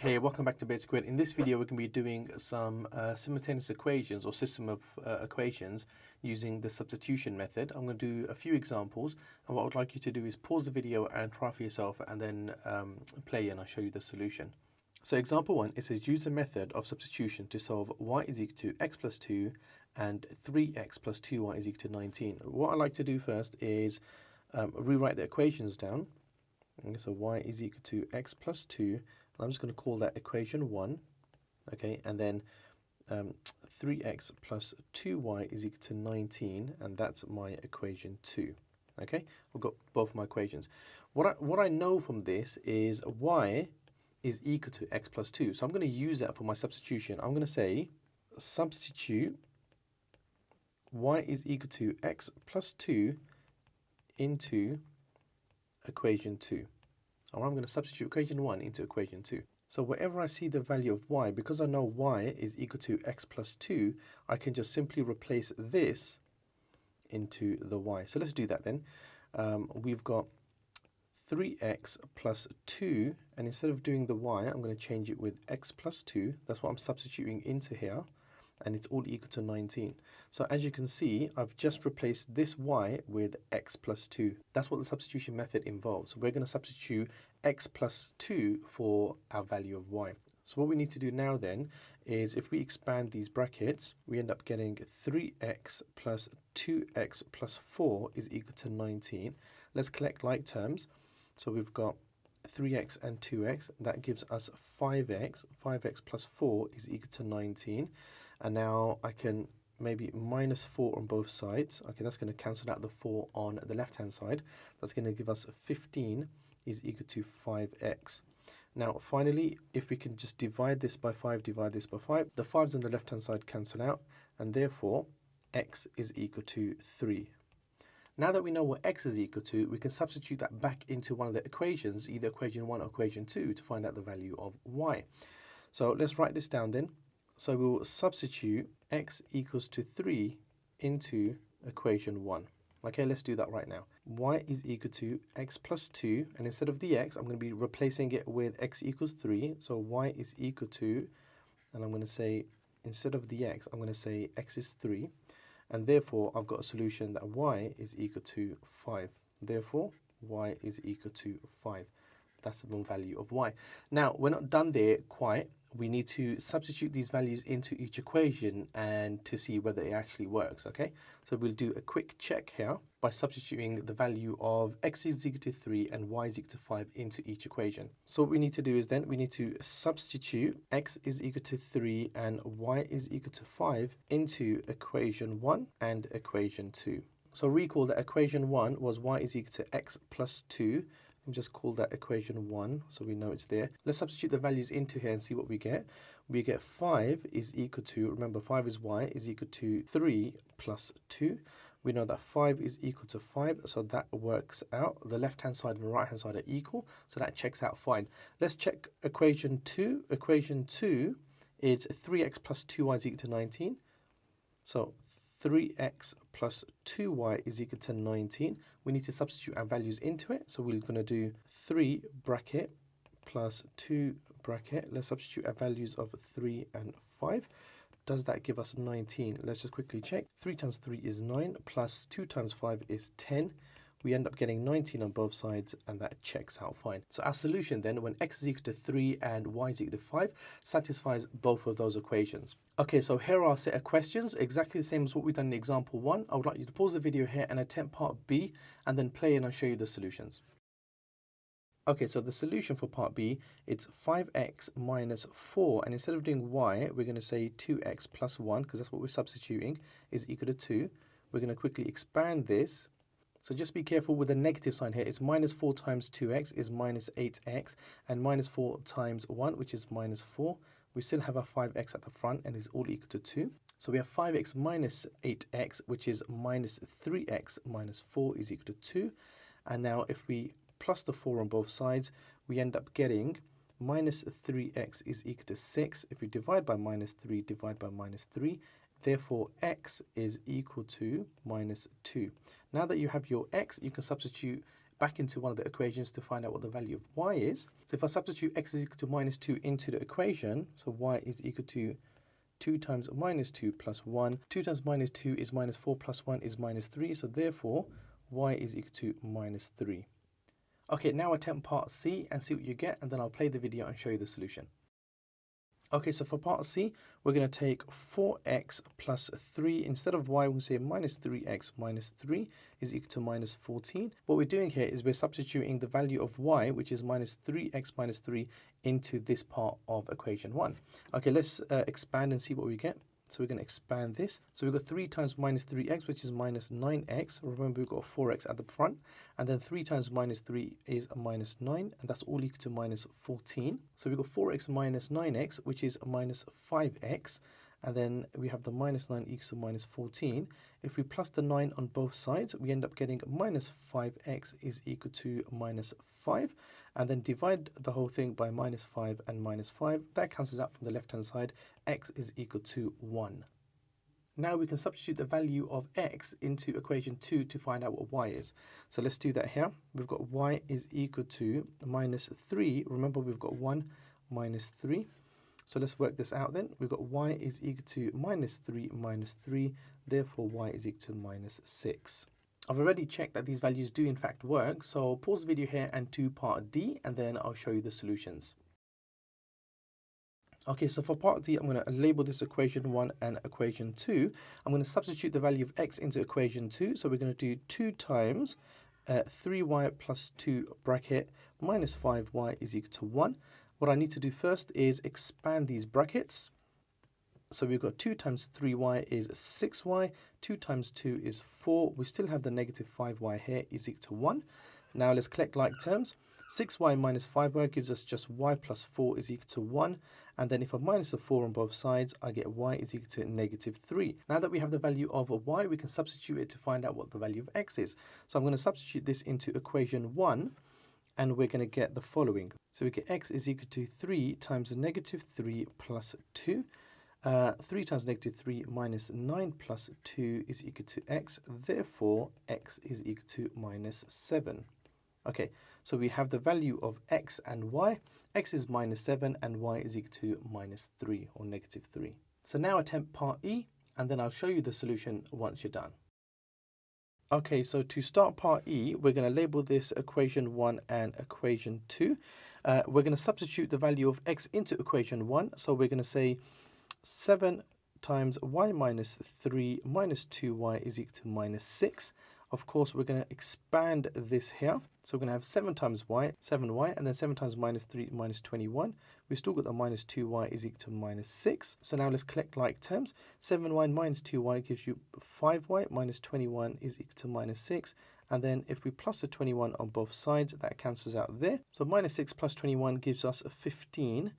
Hey, welcome back to Basic Grid. In this video, we're going to be doing some simultaneous equations or system of equations using the substitution method. I'm going to do a few examples, and what I would like you to do is pause the video and try for yourself, and then play and I'll show you the solution. So example 1, it says use the method of substitution to solve y is equal to x plus 2 and 3x plus 2y is equal to 19. What I like to do first is rewrite the equations down. Okay, so y is equal to x plus 2. I'm just going to call that equation 1, okay, and then 3x plus 2y is equal to 19, and that's my equation 2, okay? We've got both my equations. What I know from this is y is equal to x plus 2, so I'm going to use that for my substitution. I'm going to say substitute y is equal to x plus 2 into equation 2. Or I'm going to substitute equation 1 into equation 2. So wherever I see the value of y, because I know y is equal to x plus 2, I can just simply replace this into the y. So let's do that then. We've got 3x plus 2, and instead of doing the y, I'm going to change it with x plus 2. That's what I'm substituting into here, and it's all equal to 19. So as you can see, I've just replaced this y with x plus 2. That's what the substitution method involves. We're going to substitute x plus 2 for our value of y. So what we need to do now then is if we expand these brackets, we end up getting 3x plus 2x plus 4 is equal to 19. Let's collect like terms. So we've got 3x and 2x. That gives us 5x. 5x plus 4 is equal to 19. And now I can maybe minus 4 on both sides. Okay, that's going to cancel out the 4 on the left-hand side. That's going to give us 15 is equal to 5x. Now, finally, if we can just divide this by 5, divide this by 5, the 5's on the left-hand side cancel out, and therefore, x is equal to 3. Now that we know what x is equal to, we can substitute that back into one of the equations, either equation 1 or equation 2, to find out the value of y. So let's write this down then. So we will substitute x equals to 3 into equation 1. Okay, let's do that right now. Y is equal to x plus 2, and instead of the x, I'm going to be replacing it with x equals 3. So y is equal to, and I'm going to say, instead of the x, I'm going to say x is 3. And therefore, I've got a solution that y is equal to 5. Therefore, y is equal to 5. That's the value of y. Now, we're not done there quite. We need to substitute these values into each equation and to see whether it actually works, okay? So we'll do a quick check here by substituting the value of x is equal to 3 and y is equal to 5 into each equation. So what we need to do is then we need to substitute x is equal to 3 and y is equal to 5 into equation 1 and equation 2. So recall that equation 1 was y is equal to x plus 2. And just call that equation 1 so we know it's there. Let's substitute the values into here and see what we get. We get 5 is equal to, remember 5 is y, is equal to 3 plus 2. We know that 5 is equal to 5, so that works out. The left-hand side and the right-hand side are equal, so that checks out fine. Let's check equation 2. Equation 2 is 3x plus 2y is equal to 19. So 3x plus 2y is equal to 19. We need to substitute our values into it. So we're going to do 3 bracket plus 2 bracket. Let's substitute our values of 3 and 5. Does that give us 19? Let's just quickly check. 3 times 3 is 9, plus 2 times 5 is 10. We end up getting 19 on both sides, and that checks out fine. So our solution then, when x is equal to 3 and y is equal to 5, satisfies both of those equations. Okay, so here are a set of questions, exactly the same as what we've done in example 1. I would like you to pause the video here and attempt part B, and then play and I'll show you the solutions. Okay, so the solution for part B, it's 5x minus 4, and instead of doing y, we're going to say 2x plus 1, because that's what we're substituting, is equal to 2. We're going to quickly expand this. So just be careful with the negative sign here. It's minus 4 times 2x is minus 8x, and minus 4 times 1, which is minus 4. We still have our 5x at the front, and it's all equal to 2. So we have 5x minus 8x, which is minus 3x minus 4 is equal to 2. And now if we plus the 4 on both sides, we end up getting minus 3x is equal to 6. If we divide by minus 3, divide by minus 3, therefore x is equal to minus 2. Now that you have your x, you can substitute back into one of the equations to find out what the value of y is. So if I substitute x is equal to minus 2 into the equation, so y is equal to 2 times minus 2 plus 1. 2 times minus 2 is minus 4 plus 1 is minus 3. So therefore, y is equal to minus 3. Okay, now attempt part C and see what you get, and then I'll play the video and show you the solution. Okay, so for part C, we're going to take 4x plus 3. Instead of y, we're going to say minus 3x minus 3 is equal to minus 14. What we're doing here is we're substituting the value of y, which is minus 3x minus 3, into this part of equation 1. Okay, let's expand and see what we get. So we're going to expand this. So we've got 3 times minus 3x, which is minus 9x. Remember, we've got 4x at the front. And then 3 times minus 3 is minus 9. And that's all equal to minus 14. So we've got 4x minus 9x, which is minus 5x. And then we have the minus 9 equals to minus 14. If we plus the 9 on both sides, we end up getting minus 5x is equal to minus 5. And then divide the whole thing by minus 5 and minus 5. That cancels out from the left-hand side. X is equal to 1. Now we can substitute the value of x into equation 2 to find out what y is. So let's do that here. We've got y is equal to minus 3. Remember, we've got 1 minus 3. So let's work this out then. We've got y is equal to minus 3 minus 3. Therefore, y is equal to minus 6. I've already checked that these values do in fact work. So pause the video here and do part D, and then I'll show you the solutions. Okay, so for part D, I'm going to label this equation 1 and equation 2. I'm going to substitute the value of x into equation 2. So we're going to do 2 times 3y plus 2 bracket minus 5y is equal to 1. What I need to do first is expand these brackets. So we've got 2 times 3y is 6y, 2 times 2 is 4. We still have the negative 5y here is equal to 1. Now let's collect like terms. 6y minus 5y gives us just y plus 4 is equal to 1. And then if I minus the 4 on both sides, I get y is equal to negative 3. Now that we have the value of y, we can substitute it to find out what the value of x is. So I'm going to substitute this into equation 1, and we're going to get the following. So we get x is equal to 3 times negative 3 plus 2. 3 times negative 3 minus 9 plus 2 is equal to x. Therefore, x is equal to minus 7. Okay, so we have the value of x and y. X is minus 7 and y is equal to minus 3 or negative 3. So now attempt part E, and then I'll show you the solution once you're done. Okay, so to start part E, we're going to label this equation 1 and equation 2. We're going to substitute the value of x into equation 1. So we're going to say 7 times y minus 3 minus 2y is equal to minus 6. Of course, we're going to expand this here. So we're going to have 7 times y, 7y, and then 7 times minus 3 minus 21. We've still got the minus 2y is equal to minus 6. So now let's collect like terms. 7y minus 2y gives you 5y minus 21 is equal to minus 6. And then if we plus the 21 on both sides, that cancels out there. So minus 6 plus 21 gives us 15.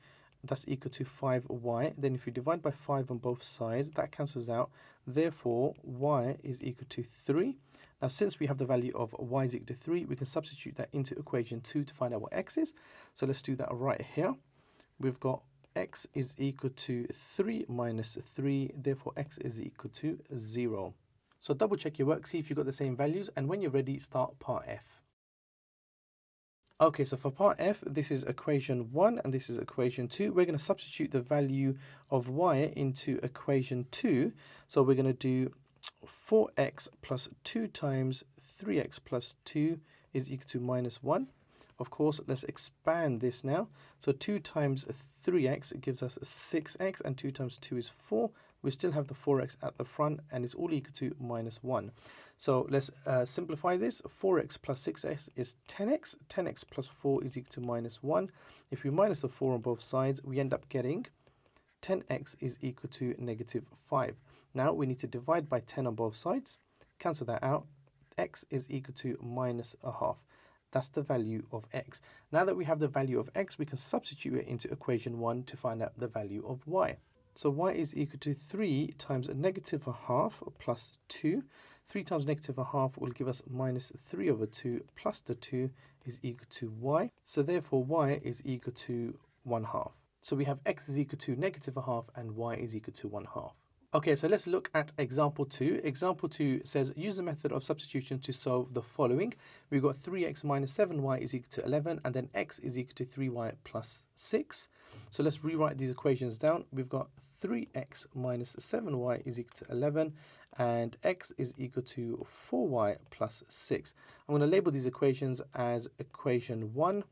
That's equal to 5y. Then if you divide by 5 on both sides, that cancels out. Therefore, y is equal to 3. Now, since we have the value of y is equal to 3, we can substitute that into equation 2 to find out what x is. So let's do that right here. We've got x is equal to 3 minus 3. Therefore, x is equal to 0. So double check your work, see if you've got the same values. And when you're ready, start part F. Okay, so for part F, this is equation 1 and this is equation 2. We're going to substitute the value of y into equation 2. So we're going to do 4x plus 2 times 3x plus 2 is equal to minus 1. Of course, let's expand this now. So 2 times 3x gives us 6x, and 2 times 2 is 4. We still have the 4x at the front, and it's all equal to minus 1. So let's simplify this. 4x plus 6x is 10x. 10x plus 4 is equal to minus 1. If we minus the 4 on both sides, we end up getting 10x is equal to negative 5. Now we need to divide by 10 on both sides. Cancel that out. X is equal to minus a half. That's the value of x. Now that we have the value of x, we can substitute it into equation 1 to find out the value of y. So y is equal to 3 times negative a half plus 2. 3 times negative a half will give us minus 3 over 2 plus the 2 is equal to y. So therefore y is equal to 1/2. So we have x is equal to negative a half and y is equal to 1/2. Okay, so let's look at example 2. Example 2 says use the method of substitution to solve the following. We've got 3x minus 7y is equal to 11, and then x is equal to 3y plus 6. So let's rewrite these equations down. We've got 3x minus 7y is equal to 11, and x is equal to 4y plus 6. I'm going to label these equations as equation 1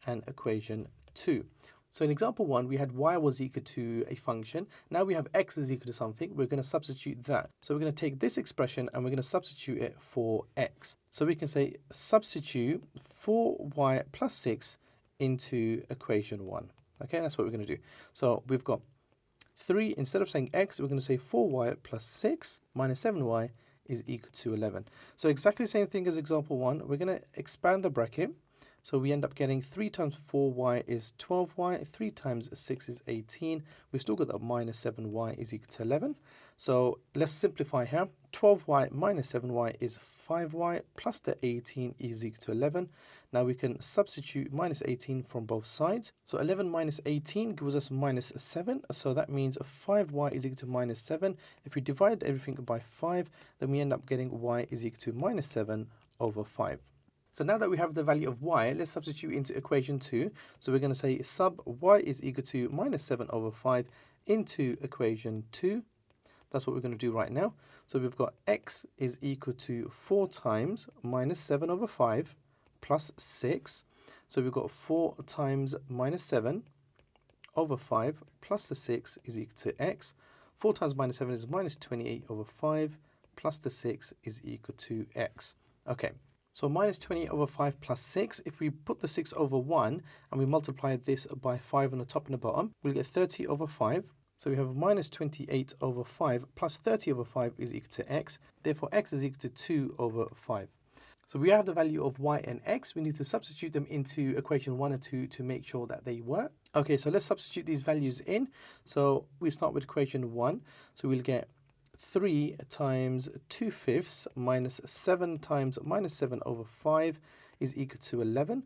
and equation 2. So in example 1, we had y was equal to a function. Now we have x is equal to something. We're going to substitute that. So we're going to take this expression and we're going to substitute it for x. So we can say substitute 4y plus 6 into equation 1. Okay, that's what we're going to do. So we've got 3, instead of saying x, we're going to say 4y plus 6 minus 7y is equal to 11. So exactly the same thing as example 1. We're going to expand the bracket. So we end up getting 3 times 4y is 12y, 3 times 6 is 18. We've still got that minus 7y is equal to 11. So let's simplify here. 12y minus 7y is 5y plus the 18 is equal to 11. Now we can substitute minus 18 from both sides. So 11 minus 18 gives us minus 7. So that means 5y is equal to minus 7. If we divide everything by 5, then we end up getting y is equal to minus 7 over 5. So now that we have the value of y, let's substitute into equation 2. So we're going to say sub y is equal to minus 7 over 5 into equation 2. That's what we're going to do right now. So we've got x is equal to 4 times minus 7 over 5 plus 6. So we've got 4 times minus 7 over 5 plus the 6 is equal to x. 4 times minus 7 is minus 28 over 5 plus the 6 is equal to x. Okay. So minus 28 over 5 plus 6, if we put the 6 over 1 and we multiply this by 5 on the top and the bottom, we'll get 30 over 5. So we have minus 28 over 5 plus 30 over 5 is equal to x. Therefore, x is equal to 2 over 5. So we have the value of y and x. We need to substitute them into equation 1 and 2 to make sure that they work. Okay, so let's substitute these values in. So we start with equation 1. So we'll get 3 times 2/5 minus 7 times minus 7 over 5 is equal to 11.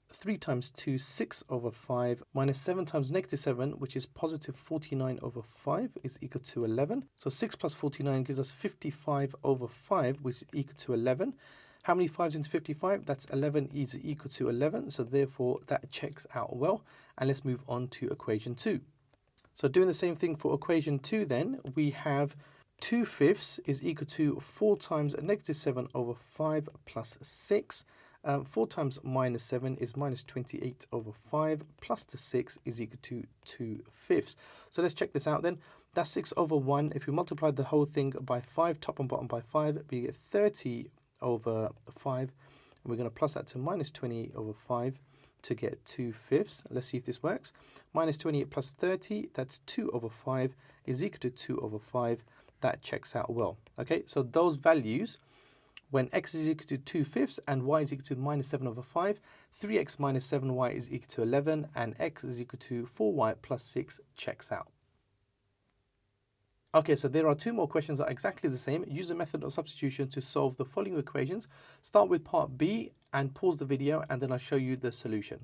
3 times 2, 6 over 5 minus 7 times negative 7, which is positive 49 over 5 is equal to 11. So 6 plus 49 gives us 55 over 5, which is equal to 11. How many 5s into 55? That's 11 is equal to 11. So therefore that checks out well. And let's move on to equation 2. So doing the same thing for equation 2 then, we have 2/5 is equal to 4 times negative 7 over 5 plus 6. 4 times minus 7 is minus 28 over 5 plus the 6 is equal to 2/5. So let's check this out then. That's 6 over 1. If we multiply the whole thing by 5, top and bottom by 5, we get 30 over 5. And we're going to plus that to minus 28 over 5 to get 2/5. Let's see if this works. Minus 28 plus 30, that's 2 over 5 is equal to 2 over 5. That checks out well. Okay, so those values, when x is equal to 2/5 and y is equal to minus 7 over 5, 3x minus 7y is equal to 11, and x is equal to 4y plus 6 checks out. Okay, so there are 2 more questions that are exactly the same. Use the method of substitution to solve the following equations. Start with part B and pause the video, and then I'll show you the solution.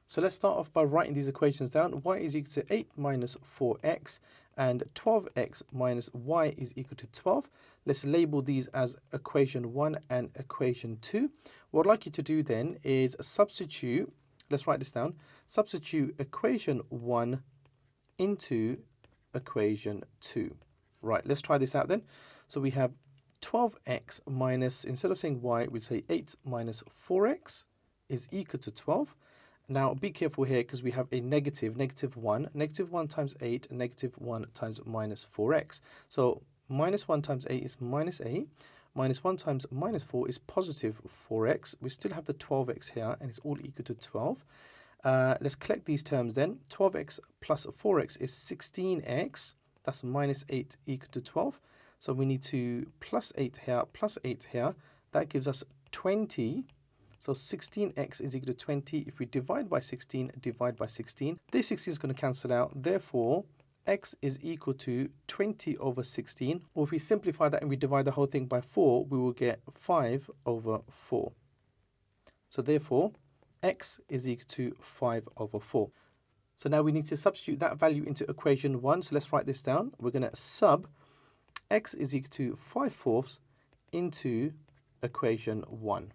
So let's start off by writing these equations down. Y is equal to 8 minus 4x and 12x minus y is equal to 12. Let's label these as equation 1 and equation 2. What I'd like you to do then is substitute, let's write this down, substitute equation 1 into equation 2. Right, let's try this out then. So we have 12x minus, instead of saying y, we'll say 8 minus 4x is equal to 12. Now be careful here because we have a negative 1. Negative 1 times 8 and negative 1 times minus 4x. So minus 1 times 8 is minus 8. Minus 1 times minus 4 is positive 4x. We still have the 12x here and it's all equal to 12. Let's collect these terms then. 12x plus 4x is 16x. That's minus 8 equal to 12. So we need to plus 8 here, plus 8 here. That gives us 20. So 16x is equal to 20. If we divide by 16, divide by 16. This 16 is going to cancel out. Therefore, x is equal to 20 over 16. Or if we simplify that and we divide the whole thing by 4, we will get 5 over 4. So therefore, x is equal to 5 over 4. So now we need to substitute that value into equation 1. So let's write this down. We're going to sub x is equal to 5/4 into equation 1.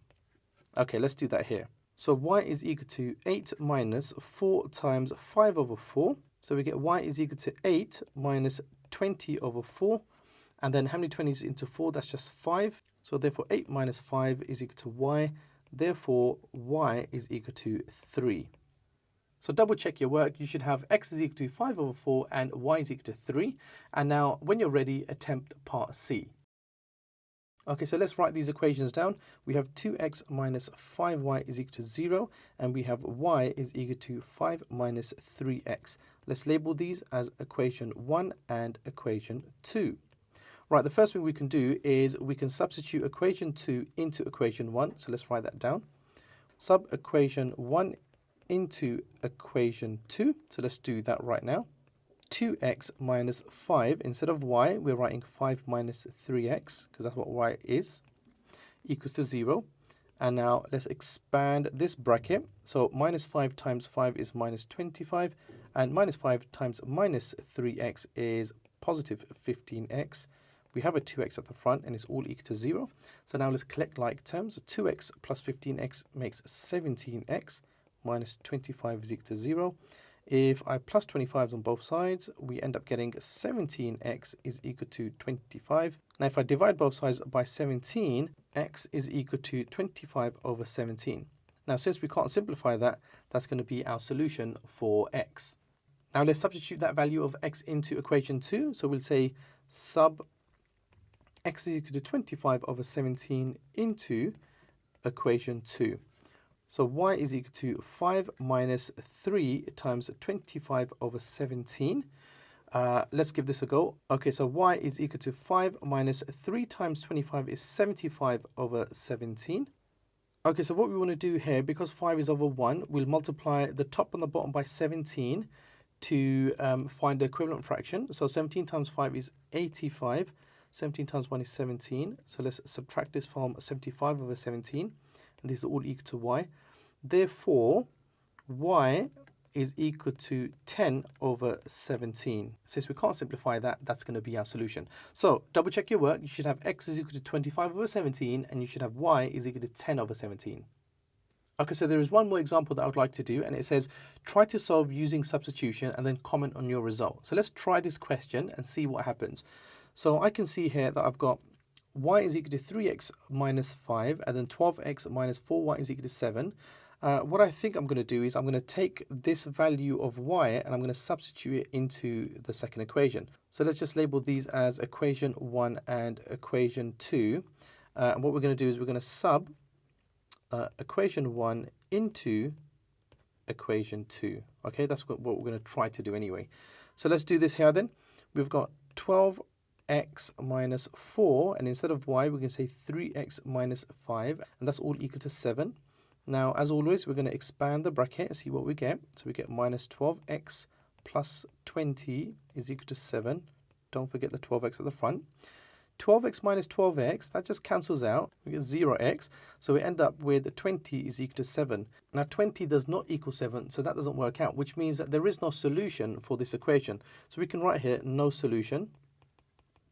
Okay, let's do that here. So y is equal to 8 minus 4 times 5/4. So we get y is equal to 8 minus 20/4. And then how many 20s into 4? That's just 5. So therefore 8 minus 5 is equal to y. Therefore y is equal to 3. So double check your work. You should have x is equal to 5/4 and y is equal to 3. And now when you're ready, attempt part C. Okay, so let's write these equations down. We have 2x minus 5y is equal to 0, and we have y is equal to 5 minus 3x. Let's label these as equation 1 and equation 2. Right, the first thing we can do is we can substitute equation 2 into equation 1. So let's write that down. Sub equation 1 into equation 2. So let's do that right now. 2x minus 5, instead of y, we're writing 5 minus 3x, because that's what y is, equals to 0. And now let's expand this bracket. So minus 5 times 5 is minus 25, and minus 5 times minus 3x is positive 15x. We have a 2x at the front, and it's all equal to 0. So now let's collect like terms. So 2x plus 15x makes 17x, minus 25 is equal to 0. If I plus 25s on both sides, we end up getting 17x is equal to 25. Now, if I divide both sides by 17, x is equal to 25/17. Now, since we can't simplify that, that's going to be our solution for x. Now, let's substitute that value of x into equation 2. So we'll say sub x is equal to 25/17 into equation 2. So y is equal to 5 minus 3 times 25/17. Let's give this a go. Okay, so y is equal to 5 minus 3 times 25 is 75/17. Okay, so what we want to do here, because 5 is over 1, we'll multiply the top and the bottom by 17 to find the equivalent fraction. So 17 times 5 is 85. 17 times 1 is 17. So let's subtract this from 75/17. And this is all equal to y. Therefore, y is equal to 10/17. Since we can't simplify that, that's going to be our solution. So double check your work. You should have x is equal to 25/17, and you should have y is equal to 10/17. Okay, so there is one more example that I would like to do, and it says, try to solve using substitution and then comment on your result. So let's try this question and see what happens. So I can see here that I've got y is equal to 3x minus 5, and then 12x minus 4y is equal to 7. What I think I'm going to do is I'm going to take this value of y and I'm going to substitute it into the second equation. So let's just label these as equation 1 and equation 2. And what we're going to do is we're going to sub equation 1 into equation 2. Okay, that's what we're going to try to do anyway. So let's do this here then. We've got 12x minus 4, and instead of y, we can say 3x minus 5, and that's all equal to 7. Now, as always, we're going to expand the bracket and see what we get. So we get minus 12x plus 20 is equal to 7. Don't forget the 12x at the front. 12x minus 12x, that just cancels out. We get 0x. So we end up with 20 is equal to 7. Now, 20 does not equal 7, so that doesn't work out, which means that there is no solution for this equation. So we can write here, no solution.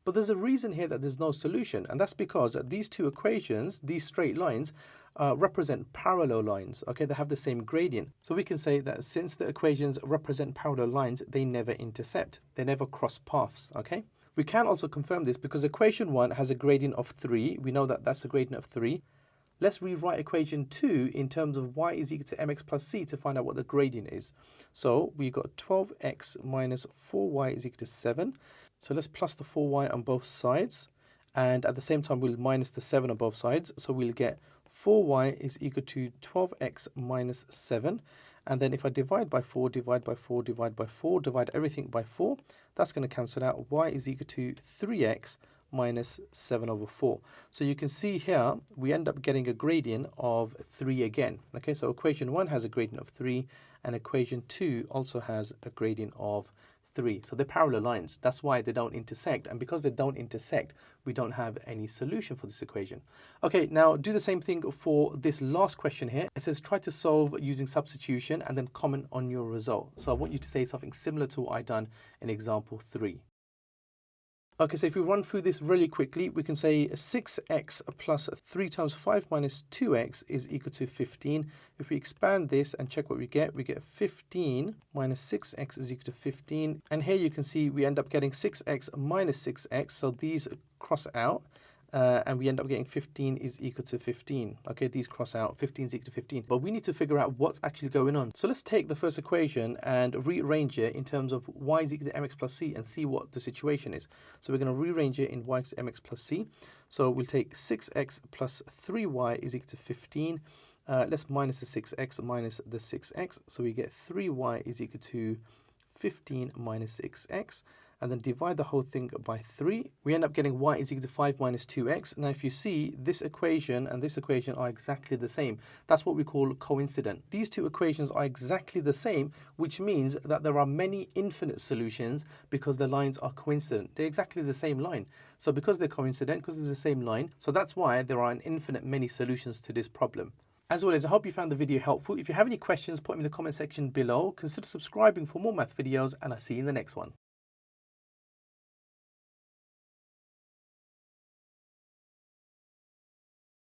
But there's a reason here that there's no solution, and that's because these two equations, these straight lines, represent parallel lines. Okay, they have the same gradient. So we can say that since the equations represent parallel lines, they never intersect. They never cross paths. Okay. We can also confirm this because equation 1 has a gradient of 3. We know that that's a gradient of 3. Let's rewrite equation 2 in terms of y is equal to mx plus c to find out what the gradient is. So we got 12x minus 4y is equal to 7. So let's plus the 4y on both sides. And at the same time, we'll minus the 7 on both sides. So we'll get 4y is equal to 12x minus 7. And then if I divide by 4, divide by 4, divide by 4, divide everything by 4, that's going to cancel out. Y is equal to 3x minus 7/4. So you can see here, we end up getting a gradient of 3 again. Okay, so equation 1 has a gradient of 3, and equation 2 also has a gradient of 3. So they're parallel lines. That's why they don't intersect. And because they don't intersect, we don't have any solution for this equation. Okay, now do the same thing for this last question here. It says try to solve using substitution and then comment on your result. So I want you to say something similar to what I done in example 3. Okay, so if we run through this really quickly, we can say 6x plus 3 times 5 minus 2x is equal to 15. If we expand this and check what we get 15 minus 6x is equal to 15. And here you can see we end up getting 6x minus 6x, so these cross out. And we end up getting 15 is equal to 15. Okay, these cross out, 15 is equal to 15. But we need to figure out what's actually going on. So let's take the first equation and rearrange it in terms of y is equal to mx plus c and see what the situation is. So we're going to rearrange it in y is mx plus c. So we'll take 6x plus 3y is equal to 15. Let's minus the 6x minus the 6x. So we get 3y is equal to 15 minus 6x. And then divide the whole thing by 3. We end up getting y is equal to 5 minus 2x. Now, if you see, this equation and this equation are exactly the same. That's what we call coincident. These two equations are exactly the same, which means that there are many infinite solutions because the lines are coincident. They're exactly the same line. So because they're coincident, because it's the same line, so that's why there are an infinite many solutions to this problem. As always, I hope you found the video helpful. If you have any questions, put them in the comment section below. Consider subscribing for more math videos, and I'll see you in the next one.